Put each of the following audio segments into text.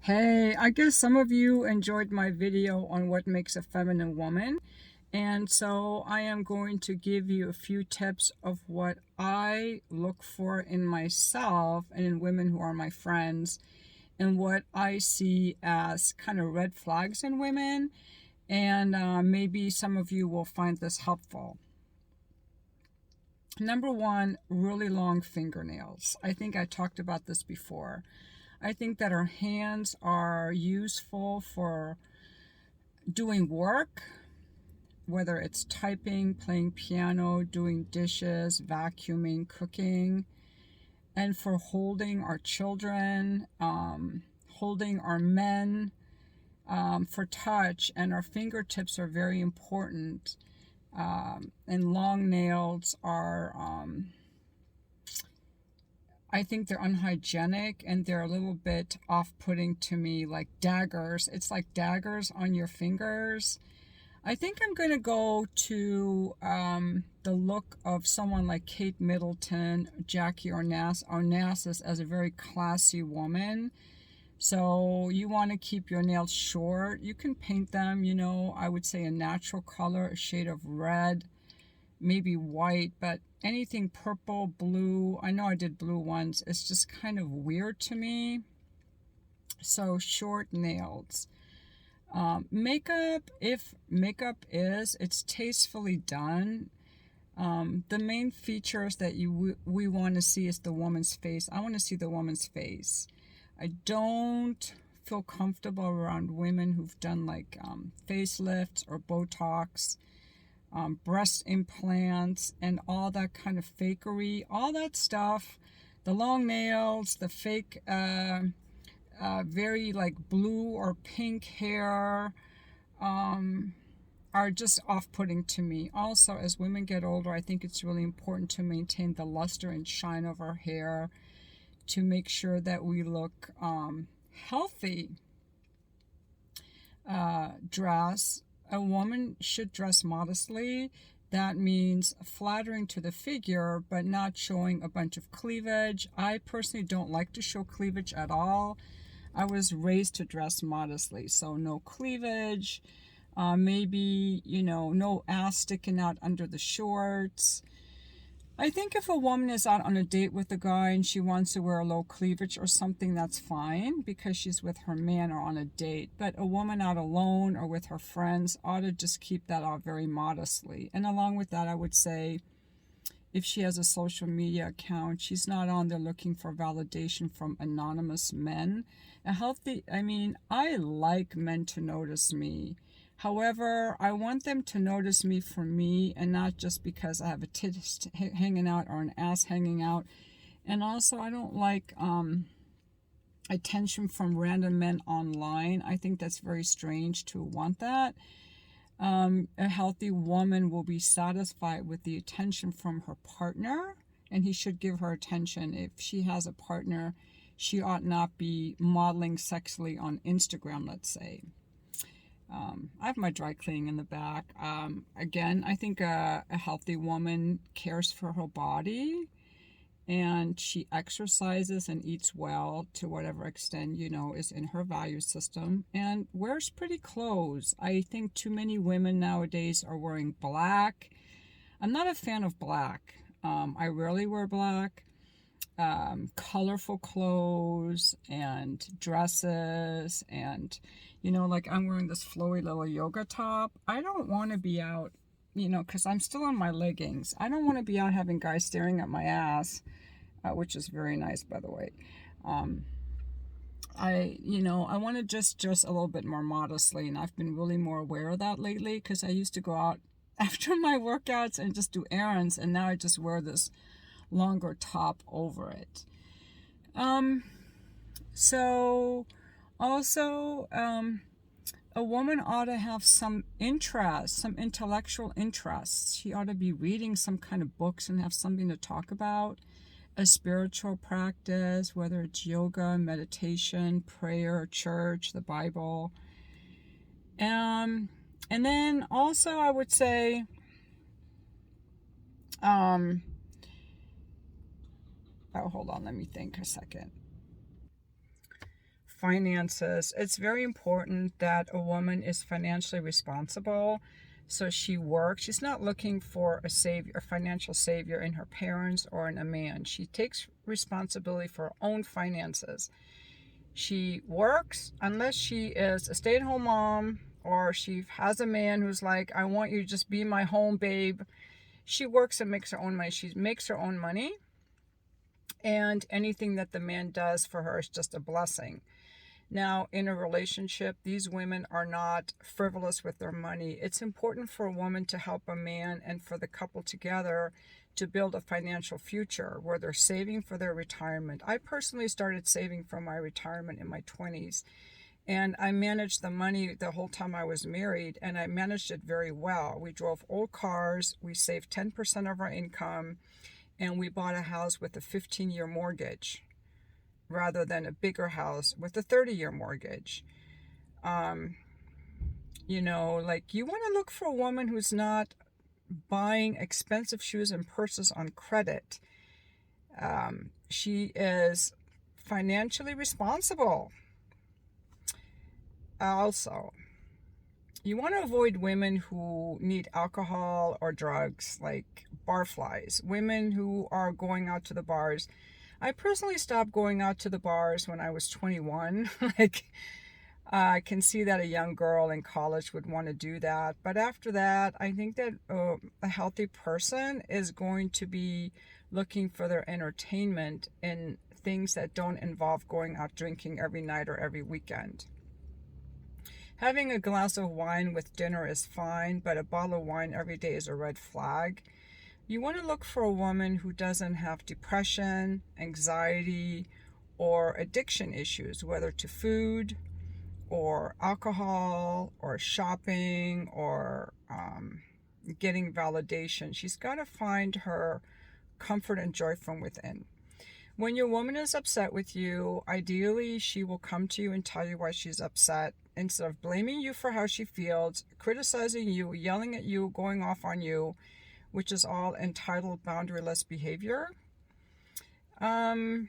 Hey, I guess some of you enjoyed my video on what makes a feminine woman. And so I am going to give you a few tips of what I look for in myself and in women who are my friends, and what I see as kind of red flags in women. And maybe some of you will find this helpful. Number one, really long fingernails. I think I talked about this before. I think that our hands are useful for doing work, whether it's typing, playing piano, doing dishes, vacuuming, cooking, and for holding our children, holding our men, for touch. And our fingertips are very important. And long nails are, I think they're unhygienic, and they're a little bit off-putting to me, like daggers. It's like daggers on your fingers. I think I'm going to go to the look of someone like Kate Middleton, Jackie Onassis, as a very classy woman. So you want to keep your nails short. You can paint them, I would say a natural color, a shade of red, maybe white, but anything purple, blue. I know I did blue once. It's just kind of weird to me. So short nails. Makeup, if makeup is, it's tastefully done. The main features that we want to see is the woman's face. I want to see the woman's face. I don't feel comfortable around women who've done like facelifts or Botox, breast implants, and all that kind of fakery, all that stuff. The long nails, the fake very like blue or pink hair, are just off-putting to me. Also, as women get older, I think it's really important to maintain the luster and shine of our hair to make sure that we look healthy. Dress. A woman should dress modestly. That means flattering to the figure, but not showing a bunch of cleavage. I personally don't like to show cleavage at all. I was raised to dress modestly, so no cleavage. Maybe, no ass sticking out under the shorts. I think if a woman is out on a date with a guy and she wants to wear a low cleavage or something, that's fine because she's with her man or on a date. But a woman out alone or with her friends ought to just keep that out very modestly. And along with that, I would say if she has a social media account, she's not on there looking for validation from anonymous men. I like men to notice me. However, I want them to notice me for me and not just because I have a tit hanging out or an ass hanging out. And also, I don't like attention from random men online. I think that's very strange to want that. A healthy woman will be satisfied with the attention from her partner, and he should give her attention. If she has a partner, she ought not be modeling sexually on Instagram, let's say. I have my dry cleaning in the back. Again, I think a healthy woman cares for her body, and she exercises and eats well to whatever extent, is in her value system, and wears pretty clothes. I think too many women nowadays are wearing black. I'm not a fan of black. I rarely wear black. Colorful clothes and dresses, and like I'm wearing this flowy little yoga top. I don't want to be out, because I'm still in my leggings. I don't want to be out having guys staring at my ass, which is very nice, by the way. I want to just dress a little bit more modestly, and I've been really more aware of that lately because I used to go out after my workouts and just do errands, and now I just wear this longer top over it. So also, a woman ought to have some interest, some intellectual interests. She ought to be reading some kind of books and have something to talk about. A spiritual practice, whether it's yoga, meditation, prayer, church, the Bible. And then also I would say, oh, hold on, let me think a second. finances, it's very important that a woman is financially responsible. So she works. She's not looking for a savior, a financial savior in her parents or in a man. She takes responsibility for her own finances. She works unless she is a stay-at-home mom or she has a man who's like, I want you to just be my home babe. She works and makes her own money. She makes her own money. And anything that the man does for her is just a blessing. Now, in a relationship, these women are not frivolous with their money. It's important for a woman to help a man and for the couple together to build a financial future where they're saving for their retirement. I personally started saving for my retirement in my 20s, and I managed the money the whole time I was married, and I managed it very well. We drove old cars, we saved 10% of our income, and we bought a house with a 15-year mortgage rather than a bigger house with a 30-year mortgage. You know, like, you want to look for a woman who's not buying expensive shoes and purses on credit. She is financially responsible. Also, you want to avoid women who need alcohol or drugs, like barflies, women who are going out to the bars. I personally stopped going out to the bars when I was 21. Like, I can see that a young girl in college would want to do that. But after that, I think that a healthy person is going to be looking for their entertainment in things that don't involve going out drinking every night or every weekend. Having a glass of wine with dinner is fine, but a bottle of wine every day is a red flag. You want to look for a woman who doesn't have depression, anxiety, or addiction issues, whether to food or alcohol or shopping or getting validation. She's got to find her comfort and joy from within. When your woman is upset with you, ideally she will come to you and tell you why she's upset instead of blaming you for how she feels, criticizing you, yelling at you, going off on you, which is all entitled, boundaryless behavior. And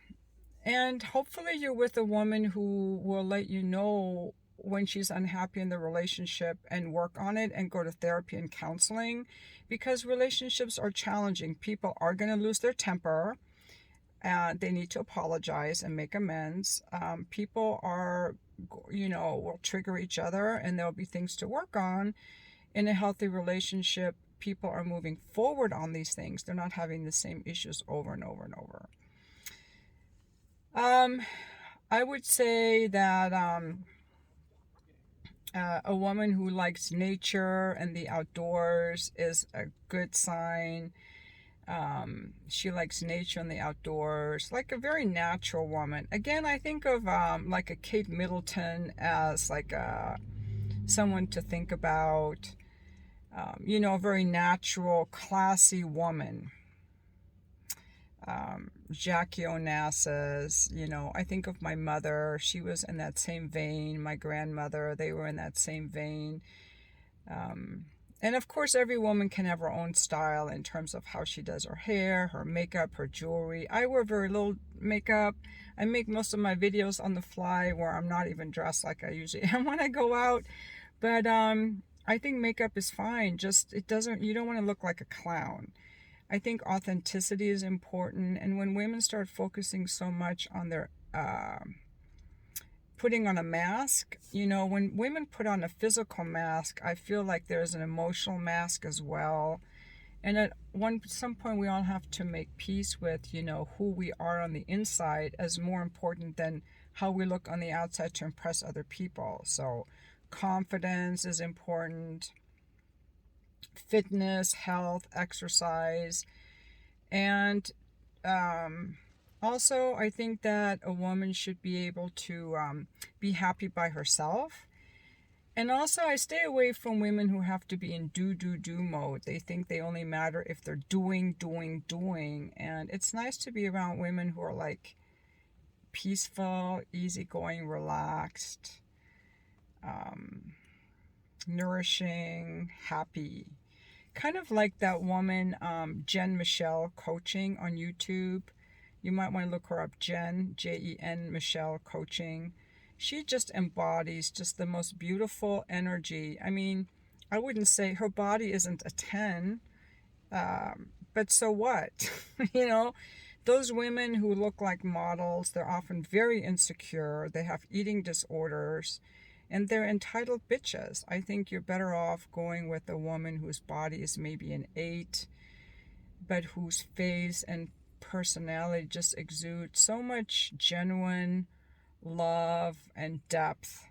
hopefully you're with a woman who will let you know when she's unhappy in the relationship and work on it and go to therapy and counseling, because relationships are challenging. People are going to lose their temper. They need to apologize and make amends. People are, will trigger each other, and there'll be things to work on. In a healthy relationship, people are moving forward on these things. They're not having the same issues over and over and over. I would say that a woman who likes nature and the outdoors is a good sign. She likes nature and the outdoors, like a very natural woman. Again, I think of like a Kate Middleton as like someone to think about. A very natural, classy woman. Jackie Onassis, I think of my mother. She was in that same vein. My grandmother, they were in that same vein. And of course, every woman can have her own style in terms of how she does her hair, her makeup, her jewelry. I wear very little makeup. I make most of my videos on the fly where I'm not even dressed like I usually am when I go out. But I think makeup is fine. Just, you don't want to look like a clown. I think authenticity is important. And when women start focusing so much on their putting on a mask, when women put on a physical mask, I feel like there's an emotional mask as well. And at some point, we all have to make peace with, who we are on the inside as more important than how we look on the outside to impress other people. So confidence is important. Fitness, health, exercise. And also, I think that a woman should be able to be happy by herself. And also, I stay away from women who have to be in do mode. They think they only matter if they're doing. And it's nice to be around women who are like peaceful, easygoing, relaxed, nourishing, happy. Kind of like that woman, Jen Michelle Coaching on YouTube. You might want to look her up, Jen, Jen Michelle Coaching. she just embodies just the most beautiful energy. I mean, I wouldn't say her body isn't a 10, but so what? You know, those women who look like models, they're often very insecure, they have eating disorders, and they're entitled bitches. I think you're better off going with a woman whose body is maybe an 8, but whose face and personality just exude so much genuine love and depth,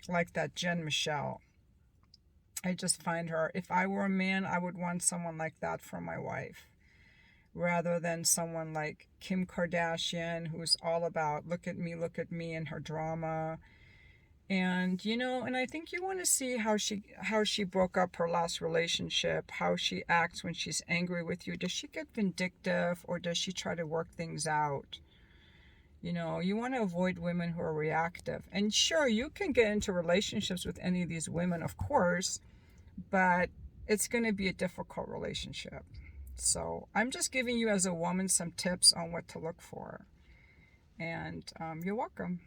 like that Jen Michelle. I just find her, if I were a man, I would want someone like that for my wife, rather than someone like Kim Kardashian, who's all about look at me and her drama. And you know, and I think you want to see how she broke up her last relationship, how she acts when she's angry with you. Does she get vindictive, or does she try to work things out? You know, you want to avoid women who are reactive. And sure, you can get into relationships with any of these women, of course, but it's going to be a difficult relationship. So I'm just giving you as a woman some tips on what to look for. And you're welcome.